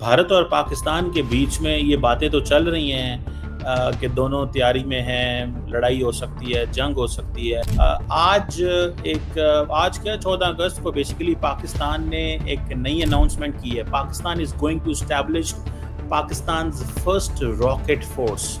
भारत और पाकिस्तान के बीच में ये बातें तो चल रही हैं कि दोनों तैयारी में हैं, लड़ाई हो सकती है, जंग हो सकती है। आज क्या 14 अगस्त को बेसिकली पाकिस्तान ने एक नई अनाउंसमेंट की है। Pakistan is going to establish Pakistan first rocket force.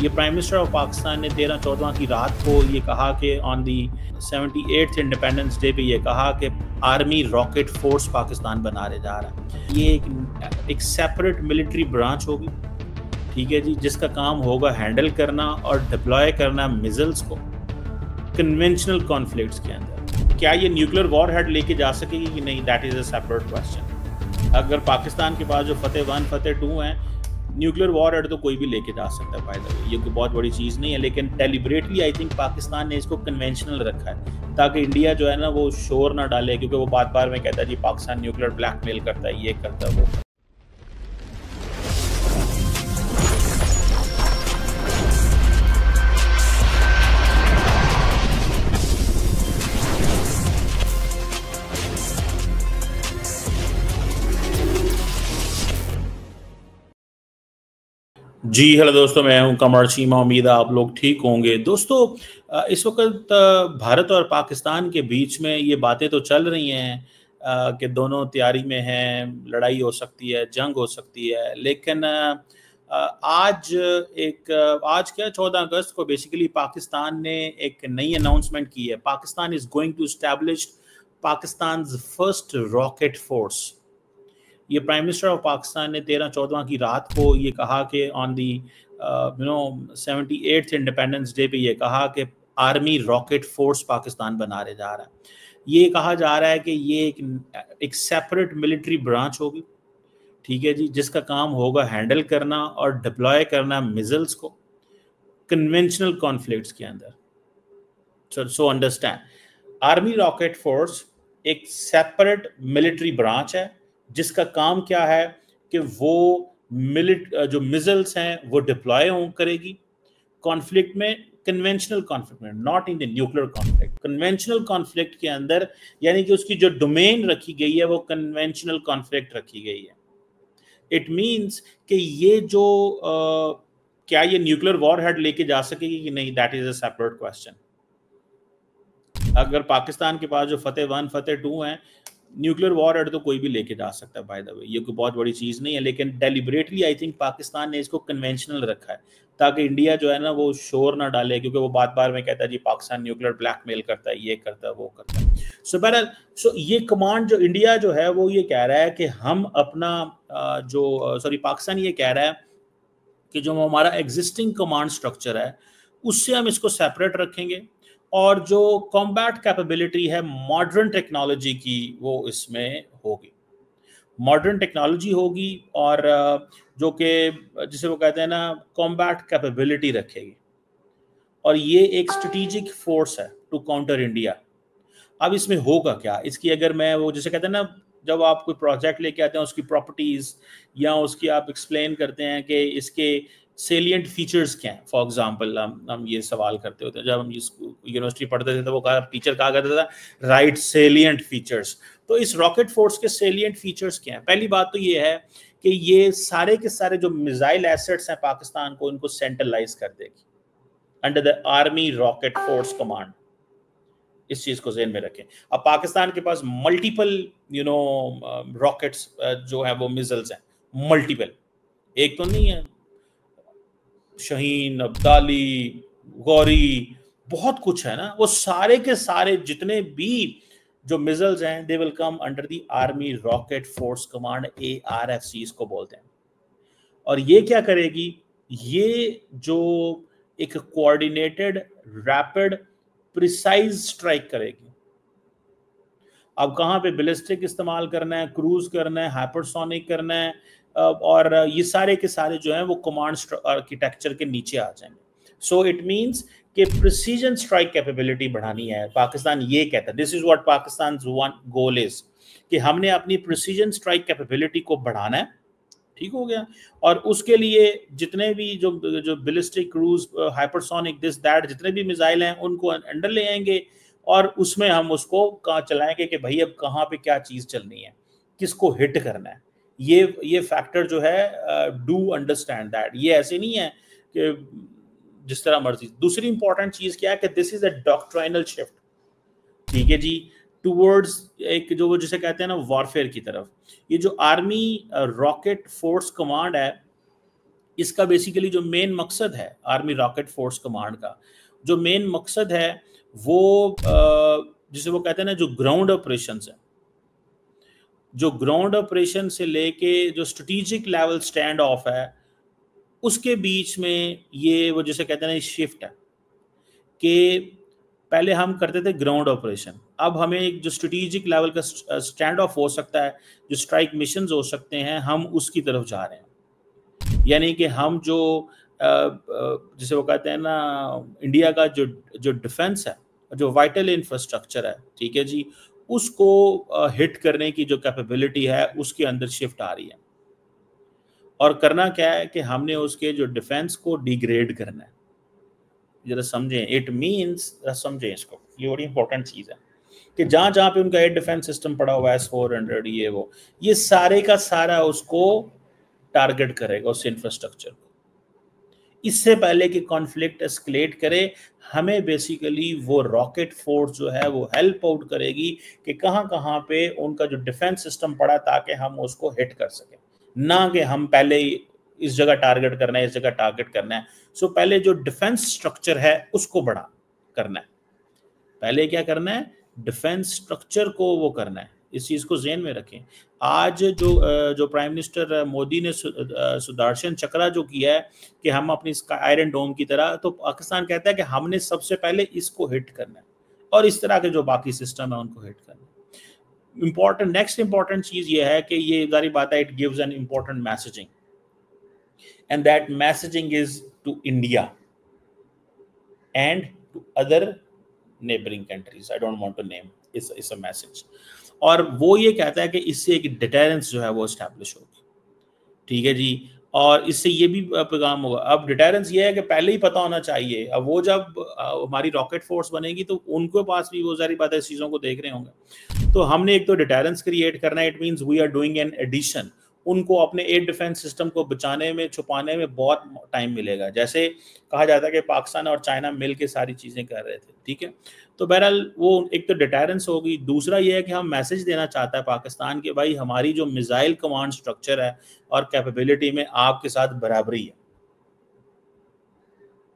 ये प्राइम मिनिस्टर ऑफ पाकिस्तान ने 13-14 की रात को ये कहा कि on the 78th independence day पे ये कहा कि आर्मी रॉकेट फोर्स पाकिस्तान बनाने जा रहा है। ये एक सेपरेट मिलिट्री ब्रांच होगी, ठीक है जी, जिसका काम होगा हैंडल करना और डिप्लॉय करना मिसाइल्स को कन्वेंशनल कॉन्फ्लिक्ट्स के अंदर। क्या ये न्यूक्लियर वॉर हेड लेके जा सकेगी कि नहीं, that is a separate question. अगर पाकिस्तान के पास जो फतेह 1 फतेह 2 हैं, न्यूक्लियर वॉर हेड तो कोई भी लेके जा सकता है। बाय द वे, ये कोई बहुत बड़ी चीज़ नहीं है, लेकिन डेलिबरेटली आई थिंक पाकिस्तान ने इसको कन्वेंशनल रखा है ताकि इंडिया जो है ना वो शोर ना डाले, क्योंकि वो बार बार में कहता है जी पाकिस्तान न्यूक्लियर ब्लैकमेल करता है, ये करता है, वो। जी हेलो दोस्तों, मैं हूं कमर चीमा। उम्मीद है आप लोग ठीक होंगे। दोस्तों, इस वक्त भारत और पाकिस्तान के बीच में ये बातें तो चल रही हैं कि दोनों तैयारी में हैं, लड़ाई हो सकती है, जंग हो सकती है। लेकिन आज क्या 14 अगस्त को बेसिकली पाकिस्तान ने एक नई अनाउंसमेंट की है। Pakistan is going to establish Pakistan first rocket force. ये प्राइम मिनिस्टर ऑफ पाकिस्तान ने 13-14 की रात को ये कहा कि on the 78th independence day पे ये कहा कि आर्मी रॉकेट फोर्स पाकिस्तान बनाने जा रहा है। ये कहा जा रहा है कि ये एक सेपरेट मिलिट्री ब्रांच होगी, ठीक है जी, जिसका काम होगा हैंडल करना और डिप्लॉय करना मिसाइल्स को कन्वेंशनल कॉन्फ्लिक्ट्स के अंदर। So understand, army rocket force एक सेपरेट मिलिट्री ब्रांच है जिसका काम क्या है कि वो जो मिसाइल्स हैं वो डिप्लॉय करेगी कॉन्फ्लिक्ट में, कन्वेंशनल कॉन्फ्लिक्ट में, not in the nuclear conflict. Conventional conflict के अंदर यानी कि उसकी जो डोमेन रखी गई है वो कन्वेंशनल कॉन्फ्लिक्ट रखी गई है। इट मींस कि ये जो क्या ये न्यूक्लियर वॉर हेड लेके जा सकेगी कि नहीं, that is a separate question. अगर पाकिस्तान के पास जो फतेह 1 फतेह 2 हैं, न्यूक्लियर वॉर हेड तो कोई भी लेके जा सकता है। बाय द वे, ये कोई बहुत बड़ी चीज़ नहीं है, लेकिन डेलिबरेटली आई थिंक पाकिस्तान ने इसको कन्वेंशनल रखा है ताकि इंडिया जो है ना वो शोर ना डाले, क्योंकि वो बार बार में कहता है जी पाकिस्तान न्यूक्लियर ब्लैकमेल करता है, ये करता है, वो करता है। सो बहरहाल, ये कमांड जो इंडिया जो है वो ये कह रहा है कि हम अपना पाकिस्तान ये कह रहा है कि जो हमारा एग्जिस्टिंग कमांड स्ट्रक्चर है उससे हम इसको सेपरेट रखेंगे, और जो कॉम्बैट कैपेबिलिटी है मॉडर्न टेक्नोलॉजी की वो इसमें होगी, मॉडर्न टेक्नोलॉजी होगी, और जो कि जिसे वो कहते हैं ना कॉम्बैट कैपेबिलिटी रखेगी, और ये एक स्ट्रेटेजिक फोर्स है टू काउंटर इंडिया। अब इसमें होगा क्या, इसकी अगर मैं वो जैसे कहते हैं ना, जब आप कोई प्रोजेक्ट लेके आते हैं उसकी प्रॉपर्टीज या उसकी आप एक्सप्लेन करते हैं कि इसके सेलिएंट फीचर्स क्या हैं। फॉर एग्जांपल हम ये सवाल करते होते हैं, जब हम यूनिवर्सिटी पढ़ते थे तो वो टीचर कहा करता था राइट सेलिएंट फीचर्स। तो इस रॉकेट फोर्स के सेलिएंट फीचर्स क्या हैं? पहली बात तो ये है कि ये सारे के सारे जो मिसाइल एसेट्स हैं पाकिस्तान को, इनको सेंट्रलाइज कर देगी under the army rocket force command. इस चीज को ज़हन में रखें। अब पाकिस्तान के पास मल्टीपल रॉकेट्स जो है वो मिसाइल्स हैं, मल्टीपल, एक तो नहीं है। शाहीन, अब्दाली, गौरी, बहुत कुछ है ना। वो सारे के सारे जितने भी जो मिसाइल्स हैं they will come under the army rocket force command, ARFC इसको बोलते हैं। और ये क्या करेगी, ये जो एक कोऑर्डिनेटेड रैपिड प्रिसाइज स्ट्राइक करेगी। अब कहाँ पे बैलिस्टिक इस्तेमाल करना है, क्रूज करना है, हाइपरसोनिक करना है, और ये सारे के सारे जो हैं वो कमांड आर्किटेक्चर के नीचे आ जाएंगे। सो इट मींस कि प्रिसीजन स्ट्राइक कैपेबिलिटी बढ़ानी है। पाकिस्तान ये कहता है, this is what Pakistan one goal is, कि हमने अपनी प्रिसीजन स्ट्राइक कैपेबिलिटी को बढ़ाना है। ठीक हो गया। और उसके लिए जितने भी जो ballistic, cruise, hypersonic, this that जितने भी मिसाइल हैं उनको अंडर ले आएंगे, और उसमें हम उसको कहाँ चलाएंगे कि भाई अब कहाँ पे क्या चीज़ चलनी है, किसको हिट करना है। ये फैक्टर जो है डू अंडरस्टैंड दैट, ये ऐसे नहीं है कि जिस तरह मर्जी। दूसरी इंपॉर्टेंट चीज क्या है कि दिस इज अ डॉक्ट्राइनल शिफ्ट, ठीक है जी, टूवर्ड्स एक जो वो जिसे कहते हैं ना वॉरफेयर की तरफ। ये जो आर्मी रॉकेट फोर्स कमांड है, इसका बेसिकली जो मेन मकसद है आर्मी रॉकेट फोर्स कमांड का, जो मेन मकसद है वो जिसे वो कहते हैं ना जो ग्राउंड ऑपरेशन है, जो ग्राउंड ऑपरेशन से लेके जो स्ट्रेटेजिक लेवल स्टैंड ऑफ है, उसके बीच में ये वो जिसे कहते हैं ना शिफ्ट है कि पहले हम करते थे ग्राउंड ऑपरेशन, अब हमें एक जो स्ट्रेटेजिक लेवल का स्टैंड ऑफ हो सकता है, जो स्ट्राइक मिशंस हो सकते हैं, हम उसकी तरफ जा रहे हैं। यानी कि हम जो जिसे वो कहते हैं ना इंडिया का जो जो डिफेंस है, जो वाइटल इंफ्रास्ट्रक्चर है, ठीक है जी, उसको हिट करने की जो कैपेबिलिटी है उसके अंदर शिफ्ट आ रही है। और करना क्या है कि हमने उसके जो डिफेंस को डिग्रेड करना है। जरा समझें, इट मीन्स समझें इसको, ये बड़ी इंपॉर्टेंट चीज़ है कि जहाँ जहाँ पे उनका एयर डिफेंस सिस्टम पड़ा हुआ है S-400 ये वो, ये सारे का सारा उसको टारगेट करेगा, उस इंफ्रास्ट्रक्चर को। इससे पहले कि कॉन्फ्लिक्ट एस्केलेट करे, हमें बेसिकली वो रॉकेट फोर्स जो है वो हेल्प आउट करेगी कि कहाँ कहाँ पे उनका जो डिफेंस सिस्टम पड़ा, ताकि हम उसको हिट कर सकें, ना कि हम पहले ही इस जगह टारगेट करना है, इस जगह टारगेट करना है। सो पहले जो डिफेंस स्ट्रक्चर है उसको बड़ा करना है, पहले क्या करना है, डिफेंस स्ट्रक्चर को वो करना है। इस चीज़ को ज़हन में रखें। आज जो प्राइम मिनिस्टर मोदी ने सुदर्शन चक्रा जो किया है कि हम अपनी आयरन डोम की तरह, तो पाकिस्तान कहता है कि हमने सबसे पहले इसको हिट करना है और इस तरह के जो बाकी सिस्टम है उनको हिट करना है। नेक्स्ट इंपॉर्टेंट चीज़ ये है कि ये जारी बात है, it gives an important messaging, and that messaging is to India and to other neighboring countries. I don't want to name, is a message। और वो ये कहता है कि इससे एक डिटेरेंस जो है वो एस्टैब्लिश होगी, ठीक है जी, और इससे ये भी पैगाम होगा। अब डिटेरेंस ये है कि पहले ही पता होना चाहिए, अब वो जब हमारी रॉकेट फोर्स बनेगी तो उनके पास भी वो सारी बातें इस चीज़ों को देख रहे होंगे। तो हमने एक तो डिटेरेंस क्रिएट करना है, it means we are doing an addition. उनको अपने एयर डिफेंस सिस्टम को बचाने में, छुपाने में बहुत टाइम मिलेगा। जैसे कहा जाता है कि पाकिस्तान और चाइना मिल के सारी चीज़ें कर रहे थे, ठीक है। तो बहरहाल वो एक तो डिटेरेंस होगी। दूसरा ये है कि हम मैसेज देना चाहता है पाकिस्तान के, भाई हमारी जो मिसाइल कमांड स्ट्रक्चर है और कैपेबिलिटी में आपके साथ बराबरी है,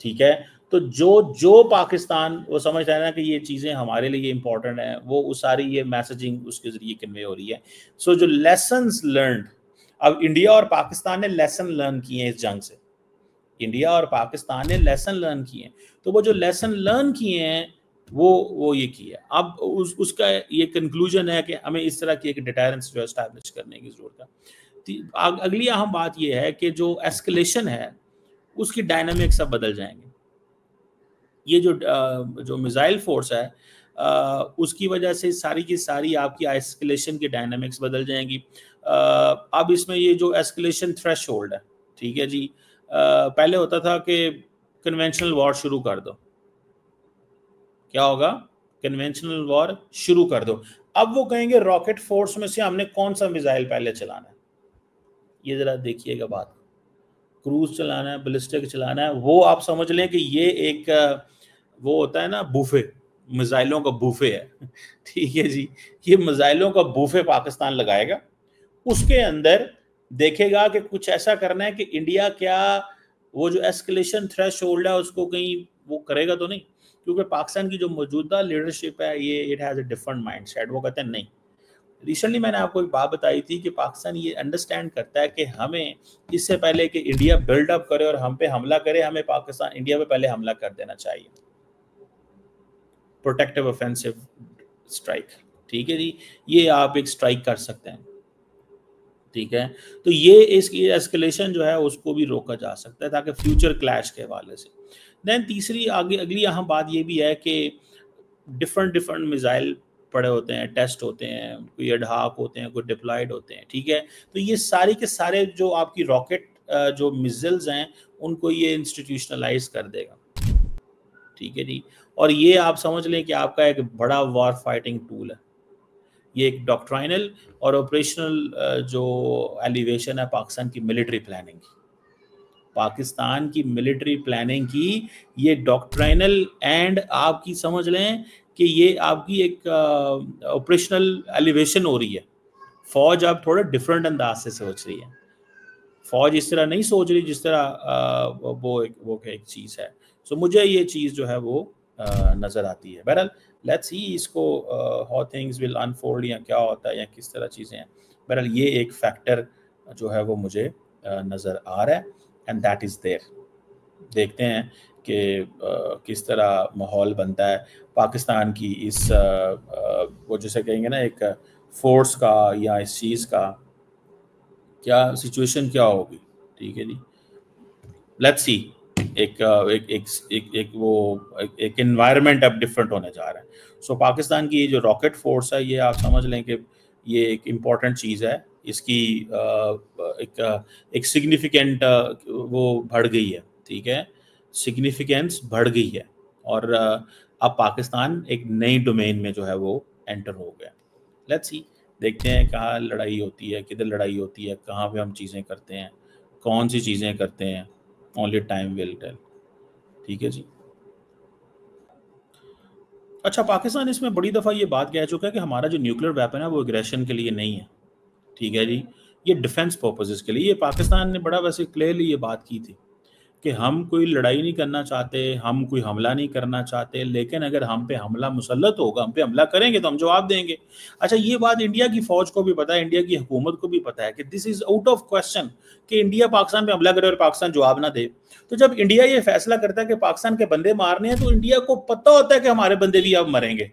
ठीक है। तो जो पाकिस्तान वो समझता है ना कि ये चीज़ें हमारे लिए इंपॉर्टेंट है, वो सारी ये मैसेजिंग उसके ज़रिए कन्वे हो रही है। सो जो लेसन्स लर्नड, अब इंडिया और पाकिस्तान ने लेसन लर्न किए हैं इस जंग से, इंडिया और पाकिस्तान ने लेसन लर्न किए हैं। तो वो जो लेसन लर्न किए हैं वो ये किया। अब उसका ये कंक्लूजन है कि हमें इस तरह की एक डिटेरेंस जो एस्टैब्लिश करने की ज़रूरत है। अगली अहम बात ये है कि जो एस्केलेशन है उसकी डायनामिक्स अब बदल जाएंगे। ये जो मिसाइल फोर्स है उसकी वजह से सारी की सारी आपकी एस्केलेशन की डायनामिक्स बदल जाएंगी। अब इसमें ये जो एस्केलेशन थ्रेशोल्ड है, ठीक है जी, पहले होता था कि कन्वेंशनल वॉर शुरू कर दो, क्या होगा, कन्वेंशनल वॉर शुरू कर दो। अब वो कहेंगे रॉकेट फोर्स में से हमने कौन सा मिसाइल पहले चलाना है। ये जरा देखिएगा बात, क्रूज चलाना है, बैलिस्टिक चलाना है, वो आप समझ लें कि ये एक वो होता है ना बूफे, मिसाइलों का बूफे है, ठीक है जी। ये मिसाइलों का बूफे पाकिस्तान लगाएगा, उसके अंदर देखेगा कि कुछ ऐसा करना है कि इंडिया क्या वो जो एस्केलेशन थ्रेशोल्ड है उसको कहीं वो करेगा तो नहीं, क्योंकि पाकिस्तान की जो मौजूदा लीडरशिप है ये it has a different mindset. वो कहते हैं नहीं, रिसेंटली मैंने आपको एक बात बताई थी कि पाकिस्तान ये अंडरस्टैंड करता है कि हमें इससे पहले कि इंडिया बिल्डअप करे और हम पे हमला करे, हमें पाकिस्तान इंडिया पे पहले हमला कर देना चाहिए, प्रोटेक्टिव ऑफेंसिव स्ट्राइक, ठीक है जी। ये आप एक स्ट्राइक कर सकते हैं, ठीक है। तो ये इसकी एस्केलेशन जो है उसको भी रोका जा सकता है ताकि फ्यूचर क्लैश के हवाले से। देन तीसरी अगली अहम बात ये भी है कि डिफरेंट मिसाइल पड़े होते हैं, टेस्ट होते हैं, कोई एडहाक होते हैं, कोई डिप्लॉयड होते हैं, ठीक है। तो ये सारे के सारे जो आपकी रॉकेट जो मिसाइल्स हैं उनको ये इंस्टीट्यूशनलाइज कर देगा, ठीक है जी। और ये आप समझ लें कि आपका एक बड़ा वॉर फाइटिंग टूल है। ये एक डॉक्ट्राइनल और ऑपरेशनल जो एलिवेशन है पाकिस्तान की मिलिट्री प्लानिंग की, पाकिस्तान की मिलिट्री प्लानिंग की ये डॉक्ट्राइनल एंड आपकी समझ लें कि ये आपकी एक ऑपरेशनल एलिवेशन हो रही है। फौज अब थोड़ा डिफरेंट अंदाज से सोच रही है, फौज इस तरह नहीं सोच रही जिस तरह वो एक चीज़ है। सो मुझे ये चीज़ जो है वो नज़र आती है। बहरहाल लेट्स सी इसको हाउ थिंग्स विल अनफोल्ड, या क्या होता है या किस तरह चीज़ें हैं। बहरहाल ये एक फैक्टर जो है वो मुझे नज़र आ रहा है एंड दैट इज़ देयर। देखते हैं कि किस तरह माहौल बनता है पाकिस्तान की इस वो जैसे कहेंगे ना एक फोर्स का या इस चीज़ का क्या सिचुएशन क्या होगी। ठीक है जी, लेट्स सी। एक एक एक एक, एक वो एक एनवायरनमेंट अब डिफरेंट होने जा रहा है। सो पाकिस्तान की जो रॉकेट फोर्स है ये आप समझ लें कि ये एक इम्पॉर्टेंट चीज़ है, इसकी एक सिग्निफिकेंट वो बढ़ गई है। ठीक है, सिग्निफिकेंस बढ़ गई है और अब पाकिस्तान एक नई डोमेन में जो है वो एंटर हो गया। लेट्स सी, देखते हैं कहाँ लड़ाई होती है, किधर लड़ाई होती है, कहाँ पे हम चीज़ें करते हैं, कौन सी चीज़ें करते हैं। Only time will tell. ठीक है जी। अच्छा, पाकिस्तान इसमें बड़ी दफ़ा ये बात कह चुका है कि हमारा जो न्यूक्लियर वेपन है वो एग्रेशन के लिए नहीं है। ठीक है जी, ये डिफेंस पर्पसेस के लिए। ये पाकिस्तान ने बड़ा वैसे क्लियरली ये बात की थी कि हम कोई लड़ाई नहीं करना चाहते, हम कोई हमला नहीं करना चाहते, लेकिन अगर हम पे हमला मुसल्लत होगा, हम पे हमला करेंगे तो हम जवाब देंगे। अच्छा, ये बात इंडिया की फौज को भी पता है, इंडिया की हुकूमत को भी पता है कि this is out of question कि इंडिया पाकिस्तान पे हमला करे और पाकिस्तान जवाब ना दे। तो जब इंडिया ये फैसला करता है कि पाकिस्तान के बंदे मारने हैं, तो इंडिया को पता होता है कि हमारे बंदे भी अब मरेंगे।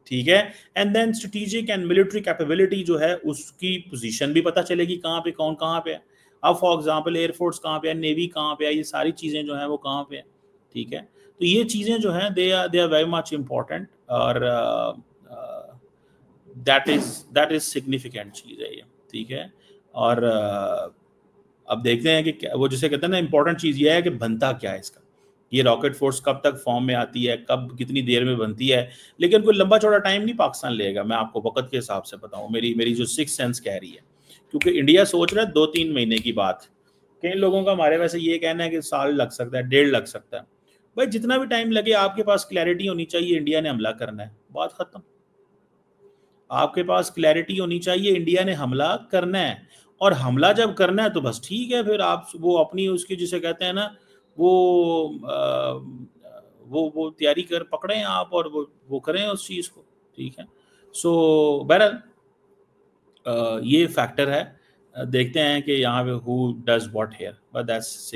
ठीक है, and then strategic and military capability जो है उसकी पोजीशन भी पता चलेगी कहाँ पे कौन कहाँ पे है। अब फॉर एग्जांपल एयरफोर्स कहाँ पे है, नेवी कहाँ पे है, ये सारी चीज़ें जो हैं वो कहाँ पे है। ठीक है, तो ये चीज़ें जो हैं they are very much important और दैट इज सिग्निफिकेंट चीज़ है ये। ठीक है, और अब देखते हैं कि वो जिसे कहते हैं ना, इंपॉर्टेंट चीज़ ये है कि बनता क्या है इसका, ये रॉकेट फोर्स कब तक फॉर्म में आती है, कब कितनी देर में बनती है। लेकिन कोई लंबा चौड़ा टाइम नहीं पाकिस्तान लेगा, मैं आपको वक्त के हिसाब से बताऊं, मेरी जो सिक्स सेंस कह रही है। क्योंकि इंडिया सोच रहा है 2-3 महीने की बात, कई लोगों का हमारे वैसे ये कहना है कि साल लग सकता है, 1.5 लग सकता है। भाई जितना भी टाइम लगे, आपके पास क्लैरिटी होनी चाहिए इंडिया ने हमला करना है, बात खत्म। आपके पास क्लैरिटी होनी चाहिए इंडिया ने हमला करना है, और हमला जब करना है तो बस ठीक है, फिर आप वो अपनी उसकी जिसे कहते हैं ना वो वो तैयारी कर पकड़ें आप, और वो करें उस चीज़ को। ठीक है, सो बहरहाल ये फैक्टर है। देखते हैं कि यहाँ पे who does what here, but that's